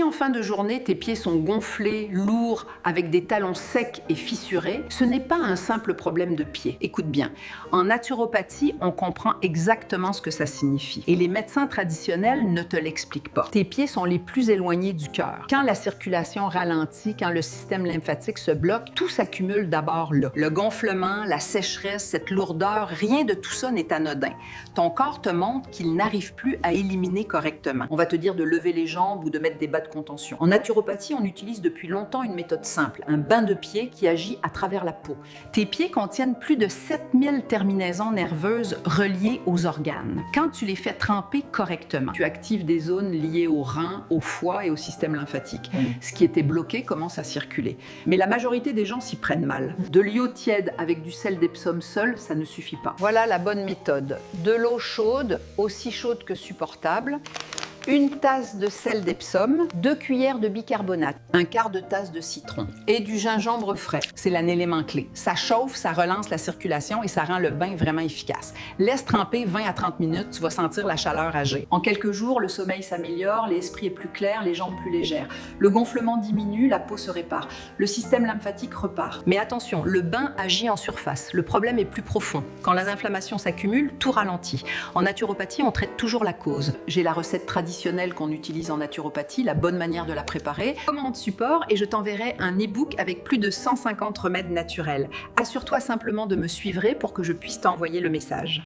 Si en fin de journée, tes pieds sont gonflés, lourds, avec des talons secs et fissurés, ce n'est pas un simple problème de pied. Écoute bien, en naturopathie, on comprend exactement ce que ça signifie. Et les médecins traditionnels ne te l'expliquent pas. Tes pieds sont les plus éloignés du cœur. Quand la circulation ralentit, quand le système lymphatique se bloque, tout s'accumule d'abord là. Le gonflement, la sécheresse, cette lourdeur, rien de tout ça n'est anodin. Ton corps te montre qu'il n'arrive plus à éliminer correctement. On va te dire de lever les jambes ou de mettre des bas de contention. En naturopathie, on utilise depuis longtemps une méthode simple, un bain de pied qui agit à travers la peau. Tes pieds contiennent plus de 7000 terminaisons nerveuses reliées aux organes. Quand tu les fais tremper correctement, tu actives des zones liées aux reins, au foie et au système lymphatique. Ce qui était bloqué commence à circuler. Mais la majorité des gens s'y prennent mal. De l'eau tiède avec du sel d'Epsom seul, ça ne suffit pas. Voilà la bonne méthode. De l'eau chaude, aussi chaude que supportable, une tasse de sel d'Epsom, 2 cuillères de bicarbonate, un quart de tasse de citron et du gingembre frais. C'est un élément clé. Ça chauffe, ça relance la circulation et ça rend le bain vraiment efficace. Laisse tremper 20 à 30 minutes, tu vas sentir la chaleur agir. En quelques jours, le sommeil s'améliore, l'esprit est plus clair, les jambes plus légères. Le gonflement diminue, la peau se répare. Le système lymphatique repart. Mais attention, le bain agit en surface. Le problème est plus profond. Quand les inflammations s'accumulent, tout ralentit. En naturopathie, on traite toujours la cause. J'ai la recette traditionnelle qu'on utilise en naturopathie, la bonne manière de la préparer. Commande support et je t'enverrai un e-book avec plus de 150 remèdes naturels. Assure-toi simplement de me suivre pour que je puisse t'envoyer le message.